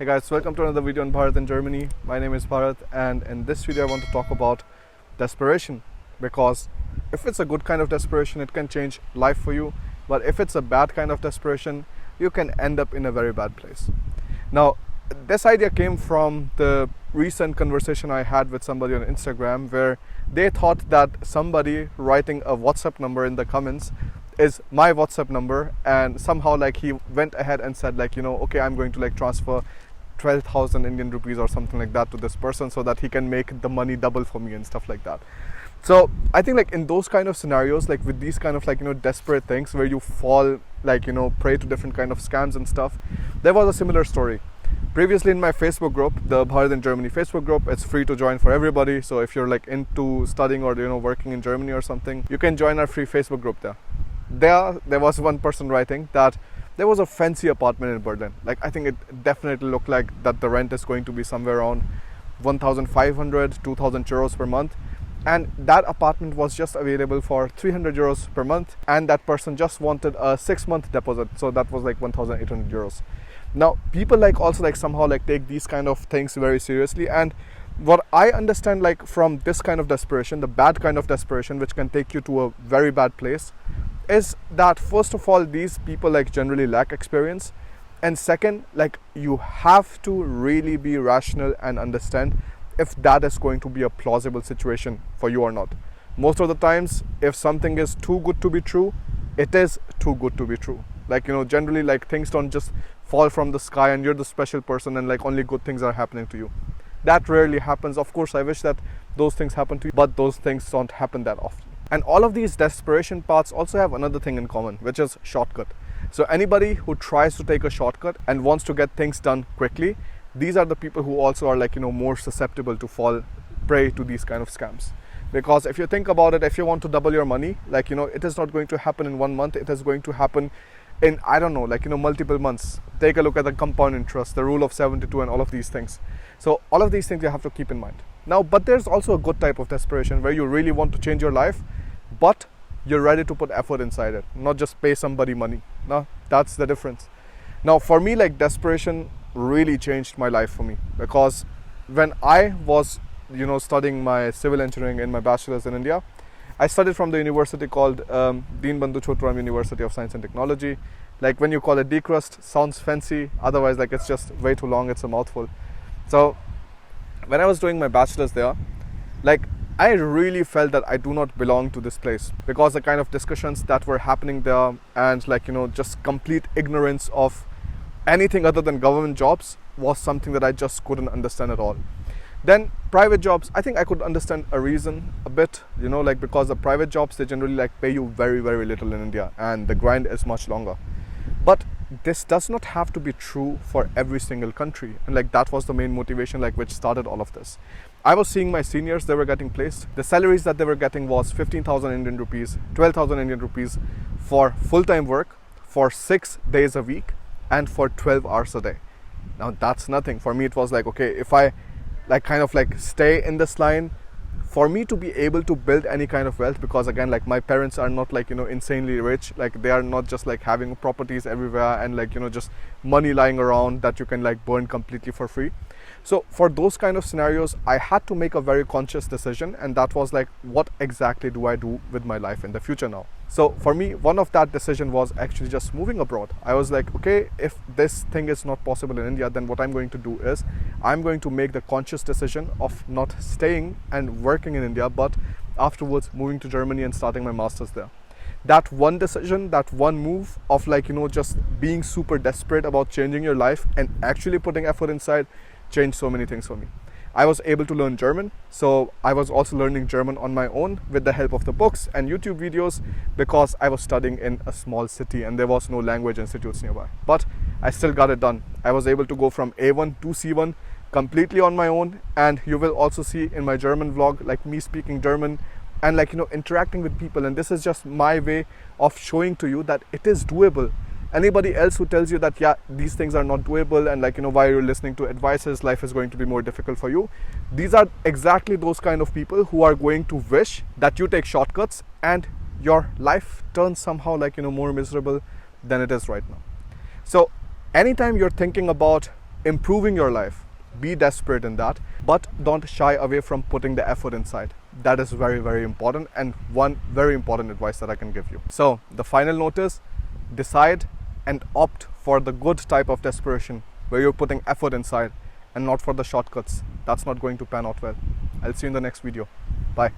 Hey guys, welcome to another video on Bharat in Germany. My name is Bharat, and in this video I want to talk about desperation, because if it's a good kind of desperation, it can change life for you, but if it's a bad kind of desperation, you can end up in a very bad place. Now, this idea came from the recent conversation I had with somebody on Instagram, where they thought that somebody writing a WhatsApp number in the comments is my WhatsApp number, and somehow he went ahead and said okay, I'm going to transfer 12,000 Indian rupees or something like that to this person so that he can make the money double for me and stuff like that. So I think in those kind of scenarios, with these kind of desperate things where you fall prey to different kind of scams and stuff, there was a similar story. Previously in my Facebook group, the Bharat in Germany Facebook group, it's free to join for everybody. So if you're into studying or working in Germany or something, you can join our free Facebook group there. There was one person writing that there was a fancy apartment in Berlin. I think it definitely looked like that the rent is going to be somewhere around 1,500, 2,000 euros per month. And that apartment was just available for 300 euros per month. And that person just wanted a 6-month deposit. So that was 1,800 euros. Now, people also somehow take these kind of things very seriously. And what I understand from this kind of desperation, the bad kind of desperation, which can take you to a very bad place, is that first of all, these people generally lack experience, and second, you have to really be rational and understand if that is going to be a plausible situation for you or not. Most of the times, if something is too good to be true, it is too good to be true. Generally things don't just fall from the sky and you're the special person and only good things are happening to you. That rarely happens. Of course, I wish that those things happen to you, but those things don't happen that often. And all of these desperation paths also have another thing in common, which is shortcut. So anybody who tries to take a shortcut and wants to get things done quickly, these are the people who also are more susceptible to fall prey to these kind of scams. Because if you think about it, if you want to double your money, it is not going to happen in 1 month. It is going to happen in, I don't know, multiple months. Take a look at the compound interest, the rule of 72 and all of these things. So all of these things you have to keep in mind. Now, but there's also a good type of desperation where you really want to change your life, but you're ready to put effort inside it, not just pay somebody money. Now, that's the difference. Now, for me, desperation really changed my life for me, because when I was, studying my civil engineering in my bachelor's in India, I studied from the university called Deenbandhu Chhotram University of Science and Technology. When you call it DCRUST, sounds fancy. Otherwise, it's just way too long. It's a mouthful. So when I was doing my bachelor's there, I really felt that I do not belong to this place, because the kind of discussions that were happening there and just complete ignorance of anything other than government jobs was something that I just couldn't understand at all. Then private jobs, I think I could understand a reason a bit, because the private jobs, they generally pay you very, very little in India, and the grind is much longer. But this does not have to be true for every single country, and that was the main motivation which started all of this. I was seeing my seniors, they were getting placed. The salaries that they were getting was 15,000 Indian rupees, 12,000 Indian rupees for full-time work for 6 days a week and for 12 hours a day. Now that's nothing. For me, it was okay, if I stay in this line, for me to be able to build any kind of wealth, because again, my parents are not insanely rich. They are not just having properties everywhere and just money lying around that you can burn completely for free. So for those kind of scenarios, I had to make a very conscious decision, and that was what exactly do I do with my life in the future now? So for me, one of that decision was actually just moving abroad. I was okay, if this thing is not possible in India, then what I'm going to do is I'm going to make the conscious decision of not staying and working in India, but afterwards moving to Germany and starting my master's there. That one decision, that one move of just being super desperate about changing your life and actually putting effort inside changed so many things for me. I was able to learn German, so I was also learning German on my own with the help of the books and YouTube videos, because I was studying in a small city and there was no language institutes nearby. But I still got it done. I was able to go from A1 to C1 completely on my own, and you will also see in my German vlog me speaking German and interacting with people, and this is just my way of showing to you that it is doable. Anybody else who tells you that these things are not doable and why you're listening to advices, life is going to be more difficult for you, these are exactly those kind of people who are going to wish that you take shortcuts and your life turns somehow more miserable than it is right now. So anytime you're thinking about improving your life, be desperate in that, but don't shy away from putting the effort inside. That is very, very important, and one very important advice that I can give you. So the final note is, decide and opt for the good type of desperation where you're putting effort inside and not for the shortcuts. That's not going to pan out well. I'll see you in the next video. Bye.